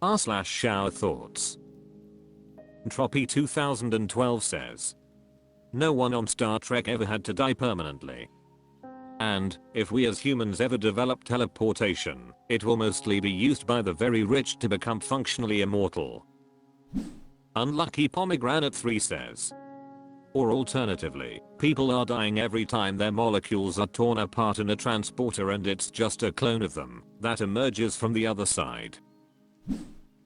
r/showerthoughts. Entropy 2012 says, no one on Star Trek ever had to die permanently. And, if we as humans ever develop teleportation, it will mostly be used by the very rich to become functionally immortal. Unlucky Pomegranate 3 says, or alternatively, people are dying every time their molecules are torn apart in a transporter and it's just a clone of them that emerges from the other side.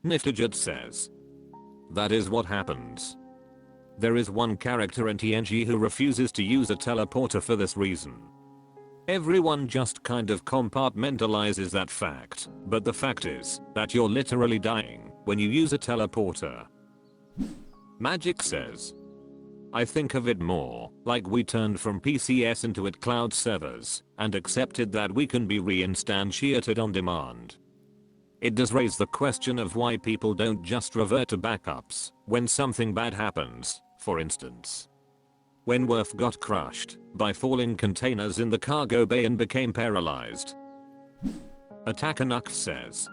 Niftajet says, that is what happens. There is one character in TNG who refuses to use a teleporter for this reason. Everyone just kind of compartmentalizes that fact, but the fact is that you're literally dying when you use a teleporter. Magic says, I think of it more like we turned from PCS into it cloud servers and accepted that we can be reinstantiated on demand. It does raise the question of why people don't just revert to backups when something bad happens, for instance. When Worf got crushed by falling containers in the cargo bay and became paralyzed. Attack-a-Nux says,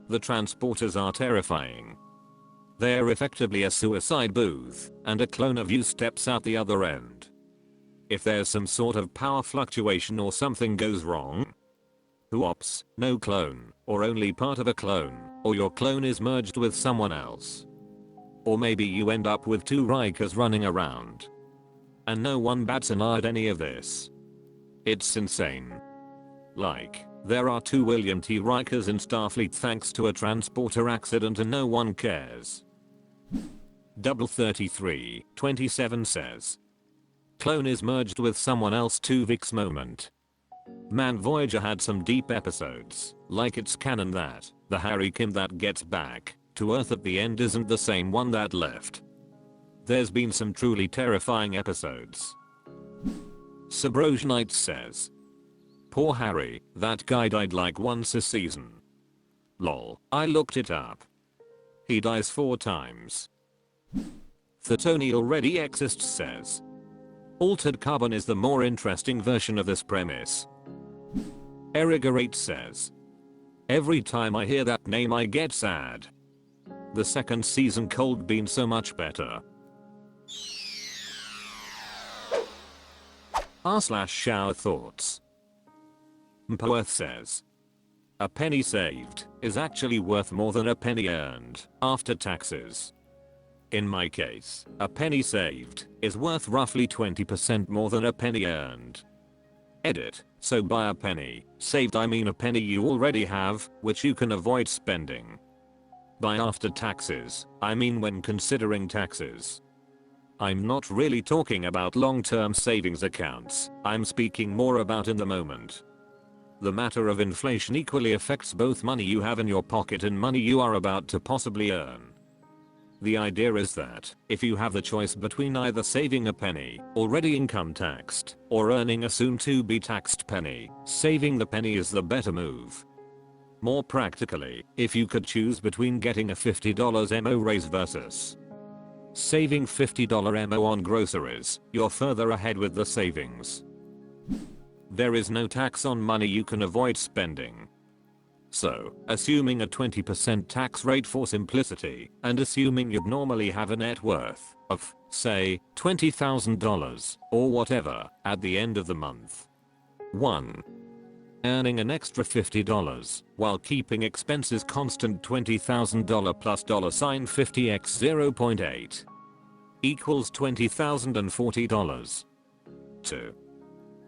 the transporters are terrifying. They're effectively a suicide booth, and a clone of you steps out the other end. If there's some sort of power fluctuation or something goes wrong, whoops, no clone, or only part of a clone, or your clone is merged with someone else. Or maybe you end up with two Rikers running around. And no one bats an eye at any of this. It's insane. Like, there are 2 William T. Rikers in Starfleet thanks to a transporter accident and no one cares. Double 3327 says, clone is merged with someone else 2 Vix moment. Man, Voyager had some deep episodes, like it's canon that the Harry Kim that gets back to Earth at the end isn't the same one that left. There's been some truly terrifying episodes. Subreddit says, poor Harry, that guy died like once a season. Lol, I looked it up. He dies 4 times. Thetoni already exists says, altered carbon is the more interesting version of this premise. Erigarate says, every time I hear that name I get sad. The second season cold been so much better. r/showerthoughts. Mpoearth says, a penny saved is actually worth more than a penny earned after taxes. In my case, a penny saved is worth roughly 20% more than a penny earned. Edit, so by a penny saved I mean a penny you already have, which you can avoid spending. By after taxes, I mean when considering taxes. I'm not really talking about long-term savings accounts, I'm speaking more about in the moment. The matter of inflation equally affects both money you have in your pocket and money you are about to possibly earn. The idea is that, if you have the choice between either saving a penny, already income taxed, or earning a soon-to-be taxed penny, saving the penny is the better move. More practically, if you could choose between getting a $50 MO raise versus saving $50 MO on groceries, you're further ahead with the savings. There is no tax on money you can avoid spending. So, assuming a 20% tax rate for simplicity, and assuming you'd normally have a net worth of, say, $20,000, or whatever, at the end of the month. 1. Earning an extra $50, while keeping expenses constant $20,000 plus $50x 0.8 equals $20,040. 2.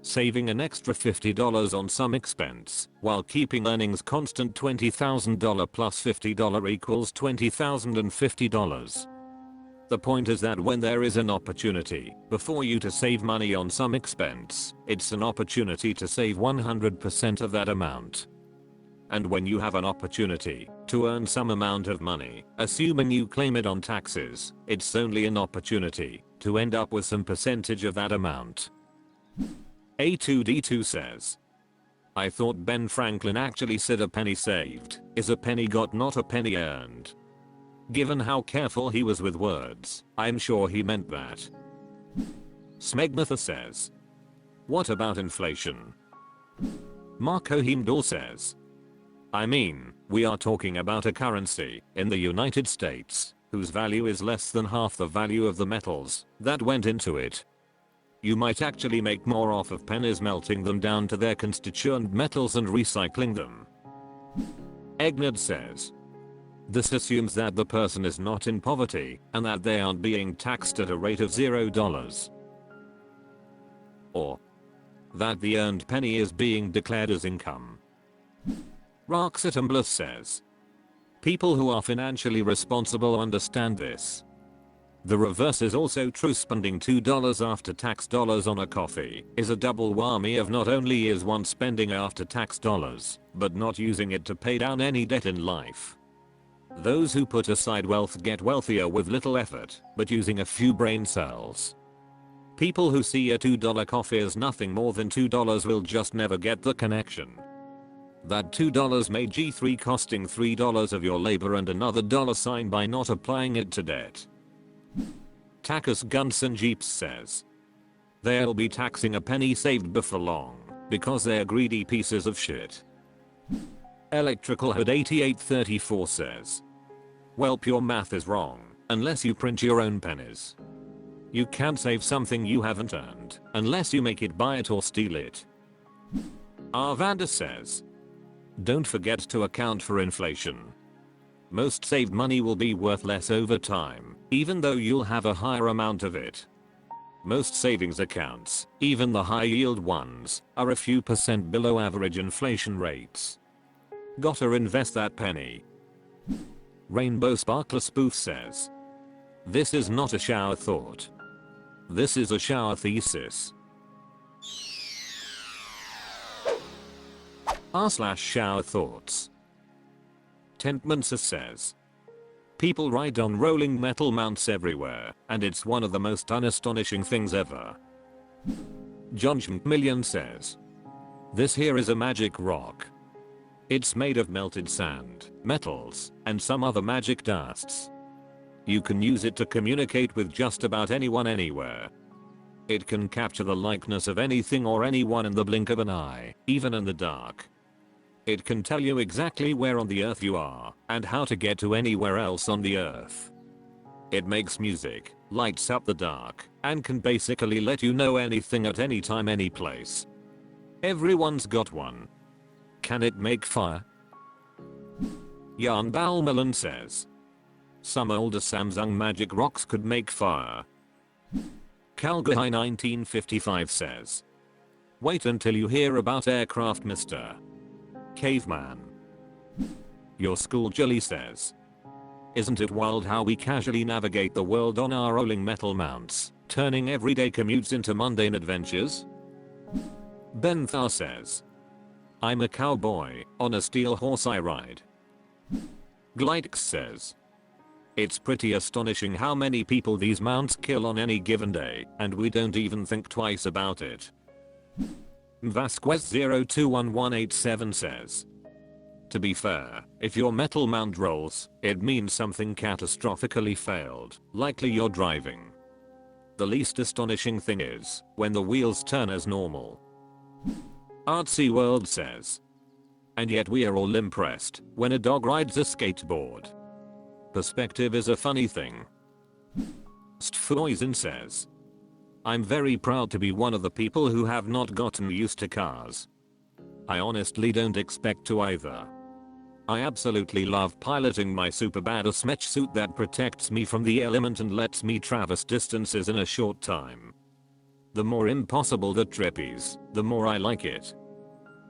Saving an extra $50 on some expense, while keeping earnings constant $20,000 plus $50 equals $20,050. The point is that when there is an opportunity before you to save money on some expense, it's an opportunity to save 100% of that amount. And when you have an opportunity to earn some amount of money, assuming you claim it on taxes, it's only an opportunity to end up with some percentage of that amount. A2D2 says, I thought Ben Franklin actually said a penny saved is a penny got, not a penny earned. Given how careful he was with words, I'm sure he meant that. Smegmatha says, what about inflation? Marco Heimdall says, I mean, we are talking about a currency in the United States whose value is less than half the value of the metals that went into it. You might actually make more off of pennies melting them down to their constituent metals and recycling them. Egnard says, this assumes that the person is not in poverty and that they aren't being taxed at a rate of $0. Or that the earned penny is being declared as income. Roxatumblus says, people who are financially responsible understand this. The reverse is also true. Spending $2 after tax dollars on a coffee is a double whammy of not only is one spending after tax dollars, but not using it to pay down any debt in life. Those who put aside wealth get wealthier with little effort, but using a few brain cells. People who see a $2 coffee as nothing more than $2 will just never get the connection. That $2 made G3 costing $3 of your labor and another $sign by not applying it to debt. Tackus Guns and Jeeps says, they'll be taxing a penny saved before long because they're greedy pieces of shit. Electrical Hood 8834 says, welp, your math is wrong unless you print your own pennies. You can't save something you haven't earned unless you make it, buy it or steal it. Arvanda says, don't forget to account for inflation. Most saved money will be worth less over time, even though you'll have a higher amount of it. Most savings accounts, even the high yield ones, are a few percent below average inflation rates. Gotta invest that penny. Rainbow Sparkler Spoof says, this is not a shower thought. This is a shower thesis. r/shower thoughts. Tentmancer says, people ride on rolling metal mounts everywhere, and it's one of the most unastonishing things ever. John Schmcmillion says, this here is a magic rock. It's made of melted sand, metals, and some other magic dusts. You can use it to communicate with just about anyone anywhere. It can capture the likeness of anything or anyone in the blink of an eye, even in the dark. It can tell you exactly where on the earth you are and how to get to anywhere else on the earth. It makes music, lights up the dark, and can basically let you know anything at any time, any place. Everyone's got one. Can it make fire? Jan Balmelon says, some older Samsung magic rocks could make fire. Calgary 1955 says, wait until you hear about aircraft, Mr. Caveman. Your school Jolly says, isn't it wild how we casually navigate the world on our rolling metal mounts, turning everyday commutes into mundane adventures? Ben Thar says, I'm a cowboy, on a steel horse I ride. Glitix says, it's pretty astonishing how many people these mounts kill on any given day, and we don't even think twice about it. Vasquez 021187 says, to be fair, if your metal mount rolls, it means something catastrophically failed, likely you're driving. The least astonishing thing is when the wheels turn as normal. Artsy World says, and yet we are all impressed when a dog rides a skateboard. Perspective is a funny thing. Stfoisen says, I'm very proud to be one of the people who have not gotten used to cars. I honestly don't expect to either. I absolutely love piloting my super badass mech suit that protects me from the element and lets me traverse distances in a short time. The more impossible the trip is, the more I like it.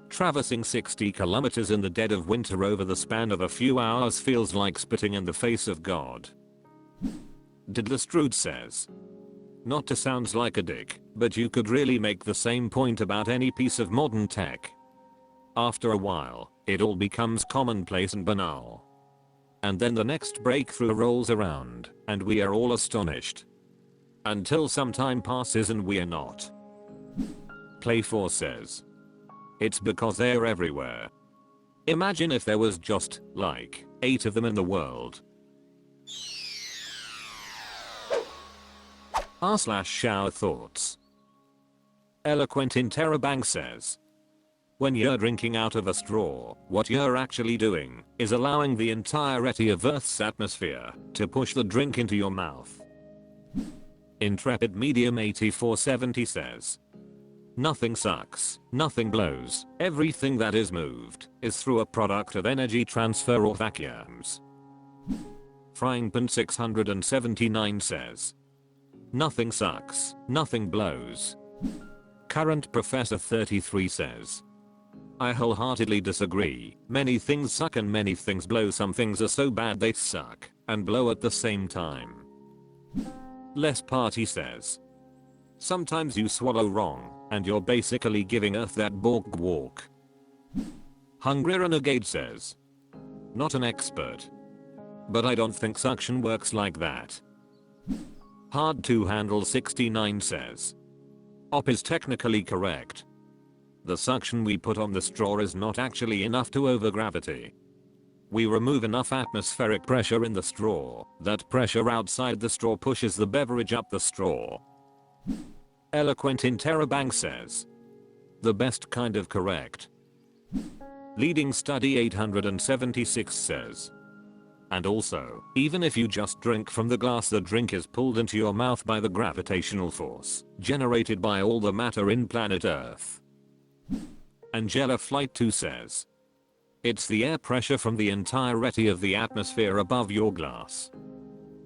Traversing 60 kilometers in the dead of winter over the span of a few hours feels like spitting in the face of God. Didlestrude says, not to sound like a dick, but you could really make the same point about any piece of modern tech. After a while, it all becomes commonplace and banal. And then the next breakthrough rolls around, and we are all astonished. Until some time passes and we are not. Play4 says, it's because they're everywhere. Imagine if there was just, like, 8 of them in the world. r/shower thoughts. Eloquent in Terrorbank says, When you're drinking out of a straw, what you're actually doing is allowing the entirety of Earth's atmosphere to push the drink into your mouth. Intrepid Medium 8470 says, nothing sucks, nothing blows, everything that is moved is through a product of energy transfer or vacuums. Fryingpan 679 says, nothing sucks, nothing blows. Current Professor 33 says, I wholeheartedly disagree, many things suck and many things blow. Some things are so bad they suck and blow at the same time. Less Party says, sometimes you swallow wrong and you're basically giving Earth that bork walk. Hungry Renegade says, not an expert, but I don't think suction works like that. Hard to Handle 69 says, Op is technically correct. The suction we put on the straw is not actually enough to overgravity. We remove enough atmospheric pressure in the straw that pressure outside the straw pushes the beverage up the straw. Eloquent Interrobang says, the best kind of correct. Leading Study 876 says, and also, even if you just drink from the glass, the drink is pulled into your mouth by the gravitational force generated by all the matter in planet Earth. Angela Flight 2 says, it's the air pressure from the entirety of the atmosphere above your glass,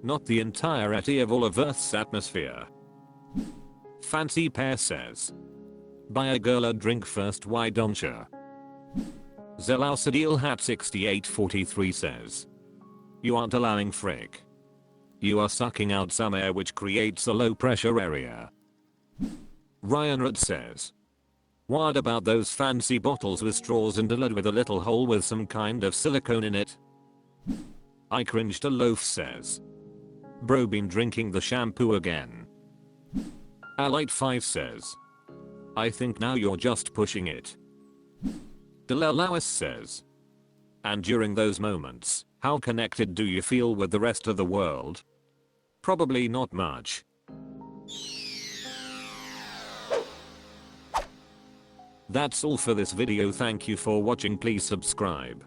not the entirety of all of Earth's atmosphere. Fancy Pear says, buy a girl a drink first, why don't ya? Zelausadil Hat 6843 says, you aren't allowing frick. You are sucking out some air which creates a low pressure area. Ryan Rudd says, what about those fancy bottles with straws and a lid with a little hole with some kind of silicone in it? I cringed a loaf says, bro been drinking the shampoo again. Alite 5 says, I think now you're just pushing it. Delalawis says, and during those moments, how connected do you feel with the rest of the world? Probably not much. That's all for this video. Thank you for watching. Please subscribe.